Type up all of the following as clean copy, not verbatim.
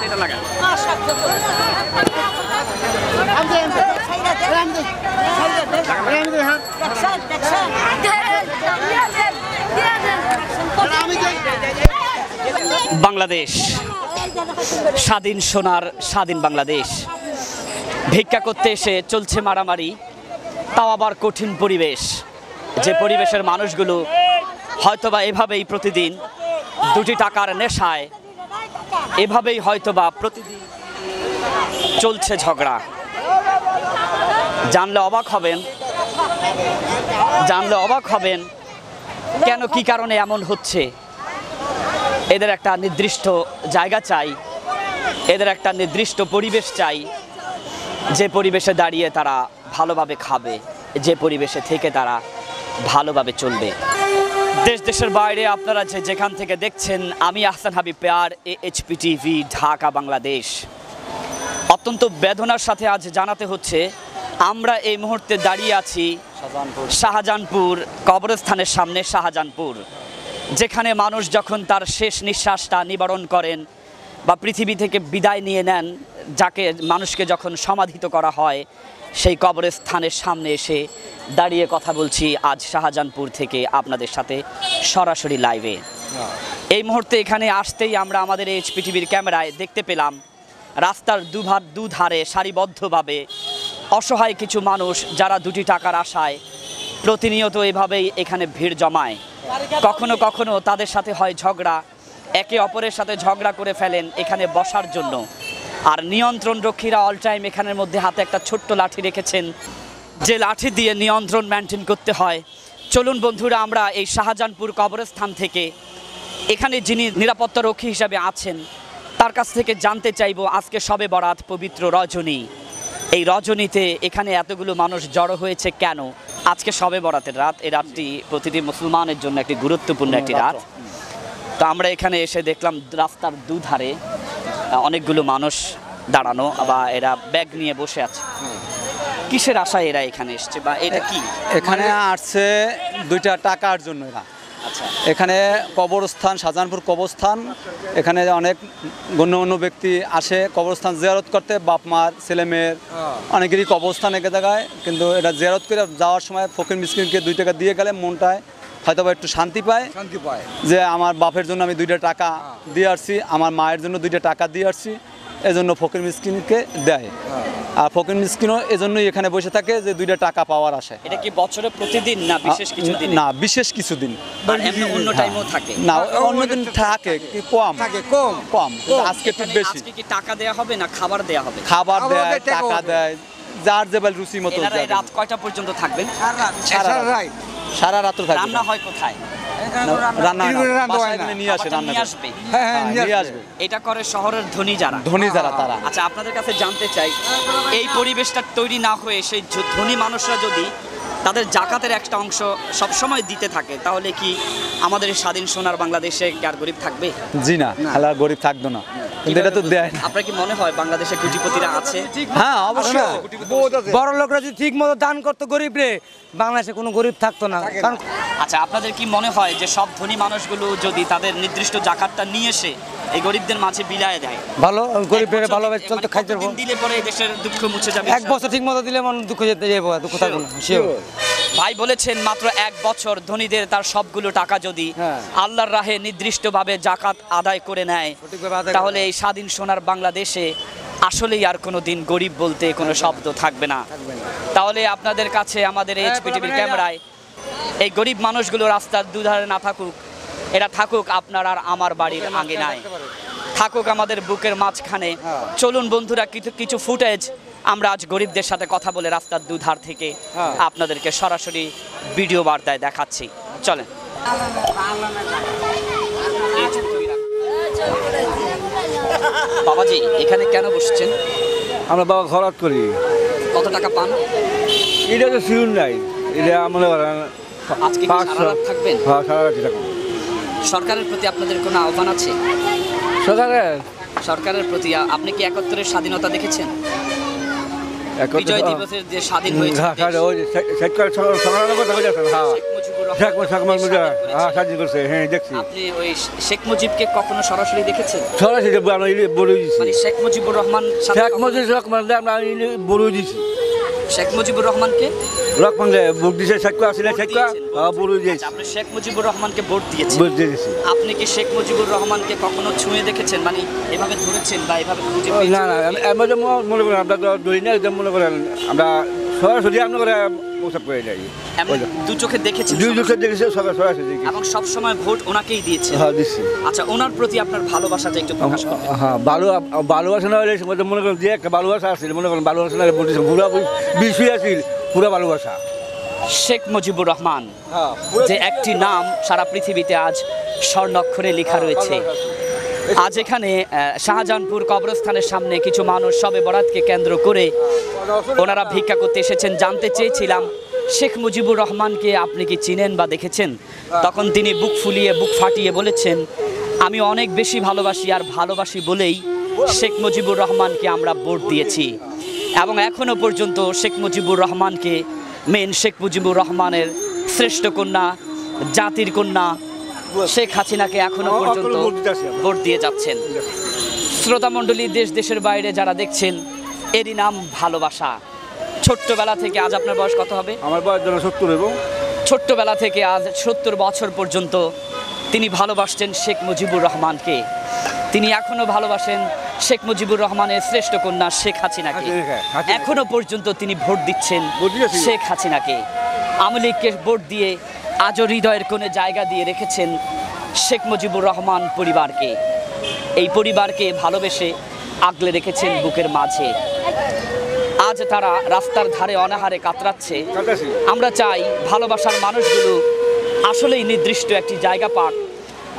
এটা লাগা বাংলাদেশ স্বাধীন সোনার স্বাধীন বাংলাদেশ ভিক্ষা করতে এসে চলছে মারামারি তাও আবার কঠিন পরিবেশ যে পরিবেশের মানুষগুলো হয়তোবা এভাবেই প্রতিদিন 2 টাকার নেশায় এভাবেই হয়তোবা প্রতিদিন চলছে ঝগড়া জানলে অবাক হবেন কেন কি কারণে এমন হচ্ছে এদের একটা নির্দিষ্ট জায়গা চাই এদের একটা নির্দিষ্ট পরিবেশ চাই যে পরিবেশে দাঁড়িয়ে তারা ভালোভাবে খাবে যে পরিবেশে থেকে তারা ভালোভাবে চলবে দেশ দেশের বাইরে আপনারা যেখান থেকে দেখছেন আমি Ahsan Habib pair AHP TV Dhaka Bangladesh অত্যন্ত বেদনার সাথে আজ জানাতে হচ্ছে আমরা এই মুহূর্তে দাঁড়িয়ে আছি শাহজাহানপুর কবরস্থানের সামনে শাহজাহানপুর যেখানে মানুষ যখন তার শেষ নিঃশ্বাসটা নিবারণ করেন বা পৃথিবী থেকে বিদায় নিয়ে নেন যাকে মানুষকে যখন সমাধিত করা হয় সেই কবরস্থানের সামনে এসে দাঁড়িয়ে কথা বলছি আজ শাহজাহানপুর থেকে আপনাদের সাথে সরাসরি লাইভে এই মুহূর্তে এখানে আসতেই আমরা আমাদের AHP TVর ক্যামেরায় দেখতে পেলাম রাস্তার দুধারে সারিবদ্ধভাবে অসহায় কিছু মানুষ যারা 2 টাকার আশায় প্রতিনিয়ত এভাবেই এখানে ভিড় জমায় কখনো কখনো তাদের সাথে হয় ঝগড়া একে অপরের সাথে ঝগড়া করে ফেলেন এখানে বসার জন্য আর নিয়ন্ত্রণ রক্ষীরা অল টাইম এখানের মধ্যে হাতে একটা ছোট্ট লাঠি রেখেছেন যে লাঠি দিয়ে নিয়ন্ত্রণ মেনটেন করতে হয় চলুন বন্ধুরা আমরা এই শাহজাহানপুর কবরস্থান থেকে এখানে যিনি নিরাপত্তা রক্ষী হিসাবে আছেন তার কাছ থেকে জানতে চাইব আজকে শবে বরাত পবিত্র রজনী এই রজনীতে এখানে এতগুলো মানুষ জড়ো হয়েছে কেন আজকে শবে বরাতের রাত এই রাতটি প্রতিটি মুসলমানের জন্য একটি গুরুত্বপূর্ণ একটি রাত তো আমরা এখানে এসে দেখলাম রাস্তার দুধারে অনেকগুলো মানুষ দাঁড়ানো বা এরা ব্যাগ নিয়ে বসে আছে কিসের আশায় এরা এখানে এসছে বা এটা কি এখানে আসছে 2 টাকার জন্য এরা আচ্ছা এখানে কবরস্থান শাহজাহানপুর কবরস্থান এখানে অনেক গণ্যমান্য ব্যক্তি আসে কবরস্থান জিয়ারত করতে বাপ মার ছেলে মেয়ের অনেকেরই কবরস্থান একে জায়গায় কিন্তু এটা জিয়ারত করে যাওয়ার সময় ফকির মিসকিনকে 2 টাকা দিয়ে গেলে মনটায় হয়তো একটু শান্তি পায় যে আমার বাপের জন্য আমি 2 টাকা দিয়ে আসছি আমার মায়ের জন্য 2 টাকা দিয়ে আসছি এজন্য ফকির মিসকিনকে দেয় আর ফকির মিসকিনও এজন্যই এখানে বসে থাকে যে 2 টাকা পাওয়ার আশায় এটা কি বছরে প্রতিদিন না বিশেষ কিছু দিন না বিশেষ কিছু দিন আর এমনি অন্য টাইমও থাকে না অন্য দিন থাকে কম আজকে একটু বেশি আজকে কি টাকা দেয়া হবে না খাবার দেয়া হবে খাবার দেয় টাকা দেয় যার যেভাবে রুচি মতো এনারা এই রাত কয়টা পর্যন্ত থাকবেন সারা রাত থাকবে রান্না হয় কোথায় রান্না নিয়ে আসে রান্না আসবে নিয়ে আসবে এটা করে শহরের ধনী যারা তারা আচ্ছা আপনাদের কাছে জানতে চাই এই পরিবেশটা তৈরি না হয়ে সেই ধনী মানুষরা যদি তাদের জাকাতের একটা অংশ সব সময় দিতে থাকে তাহলে কি আমাদের স্বাধীন সোনার বাংলাদেশে কি আর গরিব থাকবে জি না আল্লাহ গরিব থাকবে না কিন্তু এটা তো দেয় না আপনার কি মনে হয় বাংলাদেশে কোটিপতিরা আছে হ্যাঁ অবশ্যই বড় লোকরা যদি ঠিক মতো দান করতো গরিবরে বাংলাদেশে কোনো গরিব থাকতো না কারণ আচ্ছা আপনাদের কি মনে হয় যে সব ধনী মানুষগুলো যদি তাদের নির্দিষ্ট জাকাতটা নিয়ে এসে এই গরিবদের মাঝে বিলায় দেয় ভালো গরিবের ভালোভাবে চলতে খাইতে দিন দিলে পরে দেশের দুঃখ মুছে যাবে 1 বছর ঠিক মতো দিলে মন দুঃখ যেতে যাবো দুঃখ থাকবে না ভাই বলেছেন মাত্র 1 বছর ধনীদের তার সবগুলো টাকা যদি আল্লাহর রাহে নির্দিষ্টভাবে জাকাত আদায় করে নেয় তাহলে এই স্বাধীন সোনার বাংলাদেশে আসলেই আর কোনো দিন গরিব বলতে কোনো শব্দ থাকবে না তাহলে আপনাদের কাছে আমাদের AHP TVর ক্যামেরায় এই গরিব মানুষগুলো রাস্তার দুধারে না থাকুক এরা থাকুক আপনার আর আমার বাড়ির আঙিনায় থাকুক আমাদের বুকের মাঝখানে চলুন বন্ধুরা কিছু ফুটেজ আমরা আজ গরিবদের সাথে কথা বলে রাস্তার দুধার থেকে আপনাদেরকে সরাসরি ভিডিও বার্তায় দেখাচ্ছি চলেন বাবাজি এখানে কেন বসছেন আমরা বাবা খরচ করি কত টাকা পান এটা তো শিউর নাই এটা মনে করেন আজকে কি সারা রাত থাকবেন হ্যাঁ সারা রাত থাকবো সরকারের প্রতি আপনাদের কোনো আহ্বান আছে সরকারের প্রতি আপনি কি 71-এর স্বাধীনতা দেখেছেন বিজয় দিবসের যে স্বাধীন হয়েছে শেখ মুজিবুর স্বাধীন করছে, হ্যাঁ দেখছি। আপনি ওই শেখ মুজিবকে কখনো সরাসরি দেখেছেন? সরাসরি আমরা বলে দিচ্ছি, মানে শেখ মুজিবুর রহমান শেখ মুজিবুর রহমান আমরা বলে দিচ্ছি। শেখ মুজিবুর রহমানকে রহমান ভোট দিয়েছে, শেখ আসলে শেখ বলে দিয়েছে। আপনি শেখ মুজিবুর রহমানকে ভোট দিয়েছেন? ভোট দিয়েছি। আপনি কি শেখ মুজিবুর রহমানকে কখনো ছুঁয়ে দেখেছেন, মানে এভাবে ধরেছেন বা এভাবে খুঁজে না পেয়েছেন? না, আমরা তো মনে করেন আমরা তো ধরি না, মনে করেন আমরা সরাসরি আমরা করে প্রস্তাব করে যাই। এমন দু চোখে দেখেছেন? দুই লোকের দেখেছে সরাসরি দেখি। এবং সব সময় ভোট ওনাকেই দিয়েছেন? হ্যাঁ দিচ্ছি। আচ্ছা, ওনার প্রতি আপনার ভালোবাসাটা একটু প্রকাশ করবেন? হ্যাঁ ভালোবাসা না হলে মনে করেন যে একটা ভালোবাসা আছে, মনে করেন ভালোবাসা না বলতেছে পুরা বিষয় আছে, পুরা ভালোবাসা। শেখ মুজিবুর রহমান যে একটি নাম সারা পৃথিবীতে আজ স্বর্ণাক্ষরে লেখা রয়েছে। আজ এখানে শাহজাহানপুর কবরস্থানের সামনে কিছু মানুষ শবে বরাতকে কেন্দ্র করে ওনারা ভিক্ষা করতে এসেছেন। জানতে চেয়েছিলাম শেখ মুজিবুর রহমানকে আপনি কি চিনেন বা দেখেছেন? তখন তিনি বুক ফুলিয়ে বুক ফাটিয়ে বলেছেন, আমি অনেক বেশি ভালোবাসি, আর ভালোবাসি বলেই শেখ মুজিবুর রহমানকে আমরা ভোট দিয়েছি। এবং এখনো পর্যন্ত শেখ মুজিবুর রহমানকে শেখ মুজিবুর রহমানের শ্রেষ্ঠ কন্যা, জাতির কন্যা শেখ হাসিনাকে এখনো পর্যন্ত ভোট দিয়ে যাচ্ছেন। শ্রোতামণ্ডলী, দেশ দেশের বাইরে যারা দেখছেন, এরই নাম ভালোবাসা। ছোট্টবেলা থেকে, আজ আপনার বয়স কত হবে? আমার বয়স 70 এবং ছোট্টবেলা থেকে আজ 70 বছর পর্যন্ত তিনি ভালোবাসছেন শেখ মুজিবুর রহমানকে। তিনি এখনো ভালোবাসেন শেখ মুজিবুর রহমানের শ্রেষ্ঠ কন্যা শেখ হাসিনাকে। এখনো পর্যন্ত তিনি ভোট দিচ্ছেন শেখ হাসিনাকে। আওয়ামী লীগকে ভোট দিয়ে আজও হৃদয়ের কোণে জায়গা দিয়ে রেখেছেন শেখ মুজিবুর রহমান পরিবারকে। এই পরিবারকে ভালোবেসে আগলে রেখেছেন বুকের মাঝে। আজ তারা রাস্তার ধারে অনাহারে কাতরাচ্ছে। আমরা চাই ভালোবাসার মানুষগুলো আসলেই নির্দিষ্ট একটি জায়গা পাক,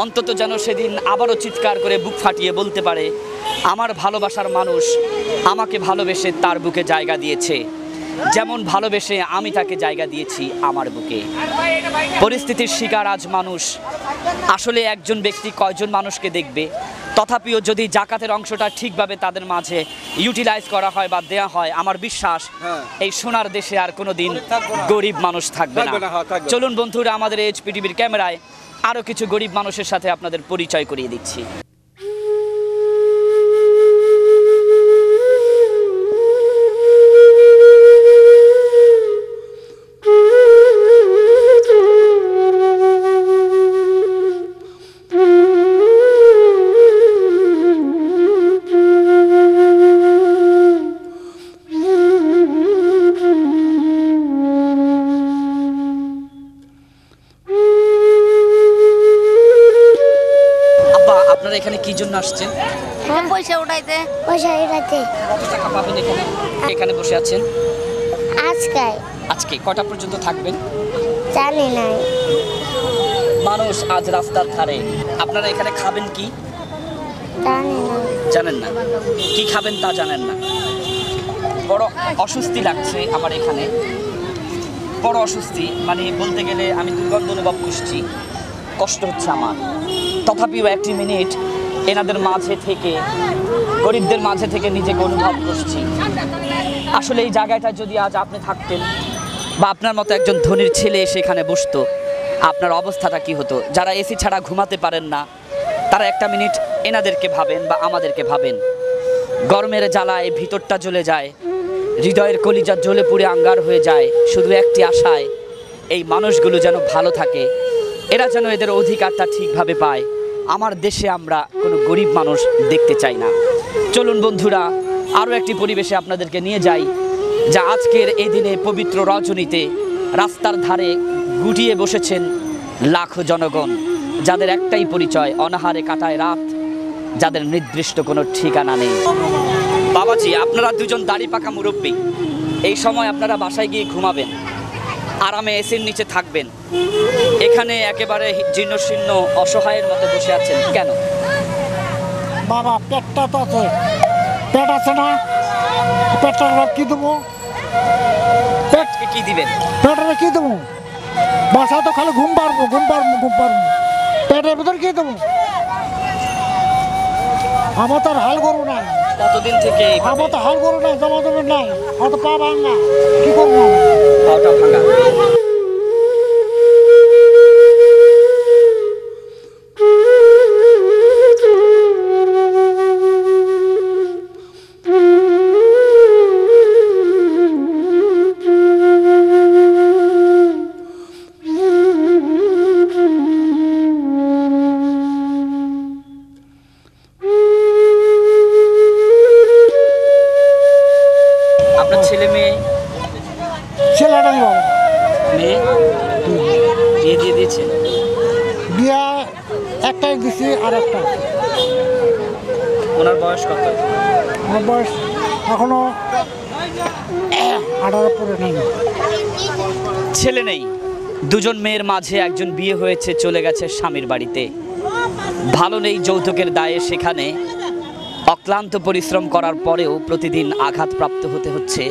অন্তত যেন সেদিন আবারও চিৎকার করে বুক ফাটিয়ে বলতে পারে, আমার ভালোবাসার মানুষ আমাকে ভালোবেসে তার বুকে জায়গা দিয়েছে, যেমন ভালোবেসে আমি তাকে জায়গা দিয়েছি আমার বুকে। পরিস্থিতির শিকার আজ মানুষ। আসলে একজন ব্যক্তি কয়জন মানুষকে দেখবে? তথাপিও যদি জাকাতের অংশটা ঠিকভাবে তাদের মাঝে ইউটিলাইজ করা হয় বা দেয়া হয়, আমার বিশ্বাস এই সোনার দেশে আর কোনোদিন গরিব মানুষ থাকবে না। চলুন বন্ধুরা, আমাদের এইচপিটিভির ক্যামেরায় আরও কিছু গরিব মানুষের সাথে আপনাদের পরিচয় করিয়ে দিচ্ছি। আপনারা এখানে কি জন্য আসছেন? পয়সা উঠাইতে। কত টাকা পাবেন এখানে? এখানে বসে আছেন আজকে কটা পর্যন্ত থাকবেন? জানি না। মানুষ আজ রাস্তার ধারে। আপনারা এখানে খাবেন কি? জানি না। জানেন না কি খাবেন তা জানেন না। বড় অস্বস্তি লাগছে আমার এখানে, বড় অস্বস্তি, মানে বলতে গেলে আমি দুর্গন্ধ অনুভব করছি, কষ্ট হচ্ছে আমার। তথাপিও একটি মিনিট এনাদের মাঝে থেকে, গরিবদের মাঝে থেকে নিজেকে অনুভব করছি। আসলে এই জায়গাটা যদি আজ আপনি থাকতেন বা আপনার মতো একজন ধনীর ছেলে সেখানে বসতো, আপনার অবস্থাটা কি হতো? যারা এসি ছাড়া ঘুমাতে পারেন না, তারা একটা মিনিট এনাদেরকে ভাবেন বা আমাদেরকে ভাবেন। গরমের জ্বালায় ভিতরটা জ্বলে যায়, হৃদয়ের কলিজা জ্বলে পুড়ে আঙ্গার হয়ে যায়, শুধু একটি আশায়, এই মানুষগুলো যেন ভালো থাকে, এরা যেন এদের অধিকারটা ঠিকভাবে পায়। আমার দেশে আমরা কোনো গরিব মানুষ দেখতে চাই না। চলুন বন্ধুরা, আরও একটি পরিবেশে আপনাদেরকে নিয়ে যাই, যা আজকের এই দিনে পবিত্র রজনীতে রাস্তার ধারে গুটিয়ে বসেছেন লাখো জনগণ, যাদের একটাই পরিচয়, অনাহারে কাটায় রাত, যাদের নির্দিষ্ট কোনো ঠিকানা নেই। বাবাজি, আপনারা দুজন দাড়ি পাকা মুরব্বী, এই সময় আপনারা বাসায় গিয়ে ঘুমাবেন, আরামে এসির নিচে থাকবেন। এখানে একেবারে জীর্ণশীর্ণ অসহায়ের মতো বসে আছেন কেন? বাবা পেটটা তো আছে, পেট আছে না, পেটটার কি দেবো? পেটকে কি দিবেন? পেটের কি দেবো? বাসা তো খালি ঘুম পারবো। পেটের ভিতর কি দেবো? আমার তো আর হাল করবো না। কতদিন থেকে আমার তো হাল করবো না, জমা দেবেন নাই, আমার তো পা ভাঙা, কি করবো? পাটা ভাঙা। একটাই দিছি আর একটা আছে। ওনার বয়স কত? আমার বয়স এখনো 18 পরে নেই। ছেলে নেই, দুজন মেয়ের মাঝে একজন বিয়ে হয়েছে, চলে গেছে স্বামীর বাড়িতে। ভালো নেই যৌতুকের দায়ে, সেখানে অক্লান্ত পরিশ্রম করার পরেও প্রতিদিন আঘাতপ্রাপ্ত হতে হচ্ছে।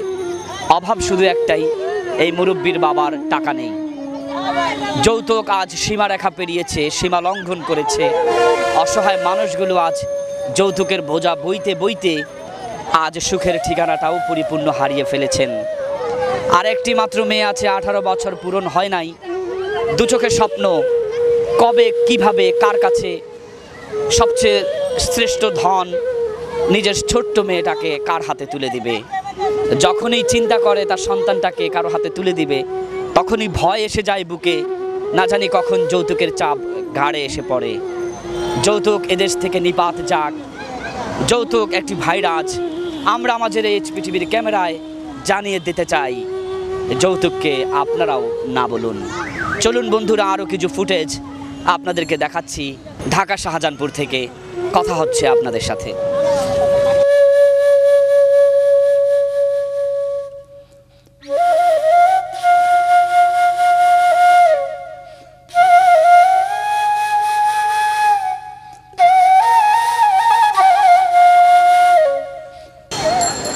অভাব শুধু একটাই, এই মুরব্বীর বাবার টাকা নেই। যৌতুক আজ সীমারেখা পেরিয়েছে, সীমা লঙ্ঘন করেছে। অসহায় মানুষগুলো আজ যৌতুকের বোঝা বইতে বইতে আজ সুখের ঠিকানাটাও পরিপূর্ণ হারিয়ে ফেলেছেন। আর একটি মাত্র মেয়ে আছে, 18 বছর পূরণ হয় নাই। দু চোখের স্বপ্ন, কবে কিভাবে কার কাছে সবচেয়ে শ্রেষ্ঠ ধন নিজের ছোট্ট মেয়েটাকে কার হাতে তুলে দিবে। যখনই চিন্তা করে তার সন্তানটাকে কারো হাতে তুলে দিবে, তখনই ভয় এসে যায় বুকে, না জানি কখন যৌতুকের চাপ ঘাড়ে এসে পড়ে। যৌতুক এদেশ থেকে নিপাত যাক, যৌতুক একটি ভাইরাস। আমরা আমাদের এই পৃথিবীর ক্যামেরায় জানিয়ে দিতে চাই, যৌতুককে আপনারাও না বলুন। চলুন বন্ধুরা, আরও কিছু ফুটেজ আপনাদেরকে দেখাচ্ছি ঢাকা শাহজাহানপুর থেকে। কথা হচ্ছে আপনাদের সাথে।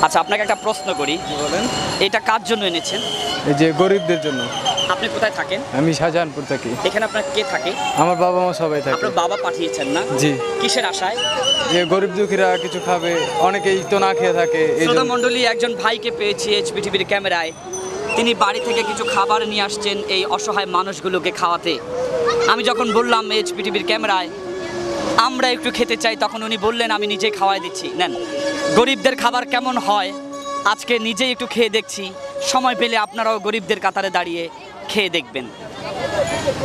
আচ্ছা, আপনাকে একটা প্রশ্ন করি, বলেন। এটা কার জন্য এনেছেন? এই যে গরিবদের জন্য। আপনি কোথায় থাকেন? আমি শাহজাহানপুর থাকি। এখানে আপনার কে থাকে? আমার বাবা মা সবাই থাকে। আপনার বাবা পাঠিয়েছেন না? জি। কিসের আশায়? যে গরিব দুঃখীরা কিছু খাবে, অনেকেই তো না খেয়ে থাকে, এই শ্রোতা জন্য। মণ্ডলী, একজন ভাইকে পেয়েছি পৃথিবীর ক্যামেরায়। তিনি বাড়ি থেকে কিছু খাবার নিয়ে আসছেন এই অসহায় মানুষগুলোকে খাওয়াতে। আমি যখন বললাম পৃথিবীর ক্যামেরায় আমরা একটু খেতে চাই, তখন উনি বললেন আমি নিজে খাওয়াই দিচ্ছি, নেন। গরিবদের খাবার কেমন হয় আজকে নিজেই একটু খেয়ে দেখছি। সময় পেলে আপনারাও গরিবদের কাতারে দাঁড়িয়ে খেয়ে দেখবেন।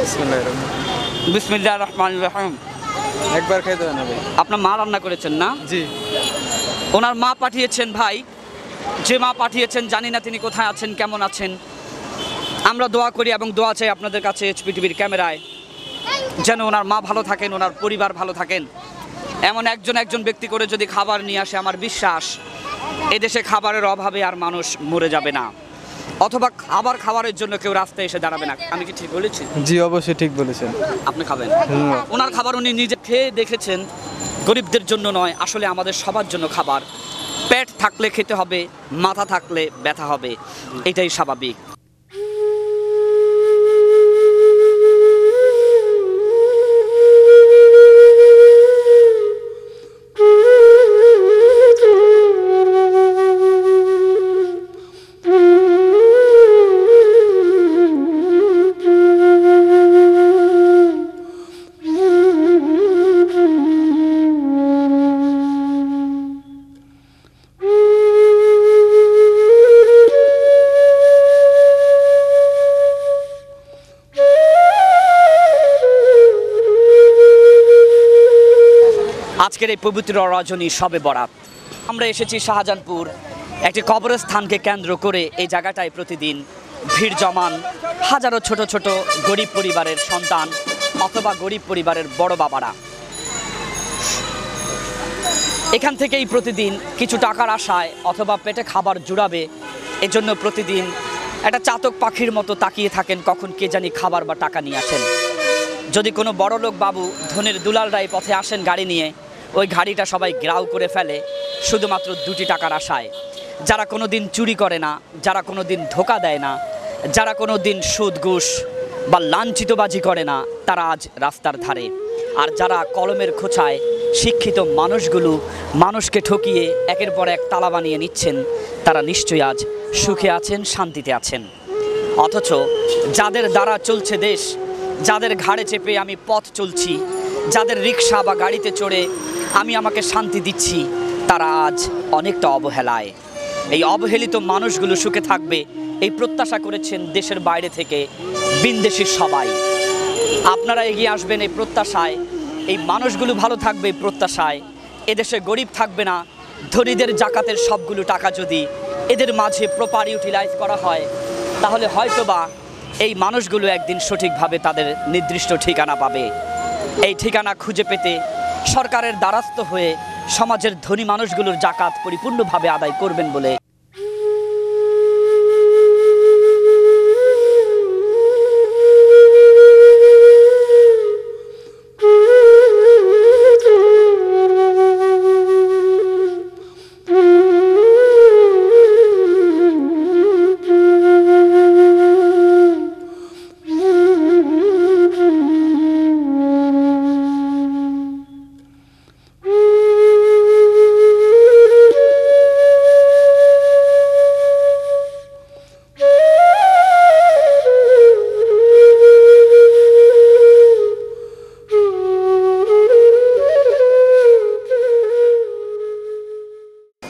বিসমিল্লাহির রহমানির বিসমিল্লাহির রহমানির রহিম। রহিম। একবার খেতে হয় না ভাই। আপনার মা রান্না করেছেন না? জি। ওনার মা পাঠিয়েছেন ভাই। যে মা পাঠিয়েছেন জানি না তিনি কোথায় আছেন, কেমন আছেন। আমরা দোয়া করি এবং দোয়া চাই আপনাদের কাছে পৃথিবীর ক্যামেরায়, যেন ওনার মা ভালো থাকেন, ওনার পরিবার ভালো থাকেন। এমন একজন ব্যক্তি করে যদি খাবার নিয়ে আসে, আমার বিশ্বাস এদেশে খাবারের অভাবে আর মানুষ মরে যাবে না, অথবা খাবারের জন্য কেউ রাস্তায় এসে দাঁড়াবে না। আমি কি ঠিক বলেছি? জি, অবশ্যই ঠিক বলেছেন। আপনি খাবেন? ওনার খাবার উনি নিজে খেয়ে দেখেছেন। গরিবদের জন্য নয়, আসলে আমাদের সবার জন্য খাবার। পেট থাকলে খেতে হবে, মাথা থাকলে ব্যথা হবে, এটাই স্বাভাবিক। আজকের এই পবিত্র রজনী শবে বরাত আমরা এসেছি শাহজাহানপুর একটি কবরস্থানকে কেন্দ্র করে। এই জায়গাটায় প্রতিদিন ভিড় জমান হাজারো ছোট ছোট গরিব পরিবারের সন্তান অথবা গরিব পরিবারের বড় বাবারা। এখান থেকেই প্রতিদিন কিছু টাকার আশায় অথবা পেটে খাবার জুড়াবে এজন্য প্রতিদিন একটা চাতক পাখির মতো তাকিয়ে থাকেন কখন কে জানি খাবার বা টাকা নিয়ে আসেন। যদি কোনো বড় লোক বাবু ধনের দুলালরা এই পথে আসেন গাড়ি নিয়ে, ওই গাড়িটা সবাই গ্রাউ করে ফেলে শুধুমাত্র 2টি টাকার আশায়। যারা কোনো দিন চুরি করে না, যারা কোনো দিন ধোকা দেয় না, যারা কোনো দিন সুদ ঘুষ বা লাঞ্ছিতবাজি করে না, তারা আজ রাস্তার ধারে। আর যারা কলমের খোঁচায় শিক্ষিত মানুষগুলো মানুষকে ঠকিয়ে একের পর এক তালা বানিয়ে নিচ্ছেন, তারা নিশ্চয়ই আজ সুখে আছেন, শান্তিতে আছেন। অথচ যাদের দ্বারা চলছে দেশ, যাদের ঘাড়ে চেপে আমি পথ চলছি, যাদের রিক্সা বা গাড়িতে চড়ে আমি আমাকে শান্তি দিচ্ছি, তারা আজ অনেকটা অবহেলায়। এই অবহেলিত মানুষগুলো সুখে থাকবে এই প্রত্যাশা করেছেন দেশের বাইরে থেকে বিনদেশী সবাই। আপনারা এগিয়ে আসবেন এই প্রত্যাশায়, এই মানুষগুলো ভালো থাকবে এই প্রত্যাশায়। এদেশে গরিব থাকবে না। ধনীদের জাকাতের সবগুলো টাকা যদি এদের মাঝে প্রপার ইউটিলাইজ করা হয়, তাহলে হয়তোবা এই মানুষগুলো একদিন সঠিকভাবে তাদের নির্দিষ্ট ঠিকানা পাবে। এই ঠিকানা খুঁজে পেতে সরকারের দ্বারস্থ হয়ে সমাজের ধনী মানুষগুলোর জাকাত পরিপূর্ণভাবে আদায় করবেন বলে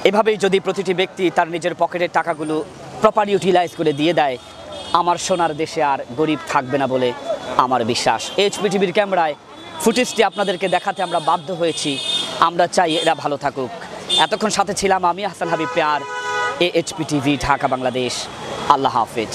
এভাবেই যদি প্রতিটি ব্যক্তি তার নিজের পকেটের টাকাগুলো প্রপার ইউটিলাইজ করে দিয়ে দেয়, আমার সোনার দেশে আর গরিব থাকবে না বলে আমার বিশ্বাস। এইচপি টিভির ক্যামেরায় ফুটেজটি আপনাদেরকে দেখাতে আমরা বাধ্য হয়েছি। আমরা চাই এরা ভালো থাকুক। এতক্ষণ সাথে ছিলাম আমি হাসান হাবিব পেয়ার, এইচপি টিভি, ঢাকা, বাংলাদেশ। আল্লাহ হাফেজ।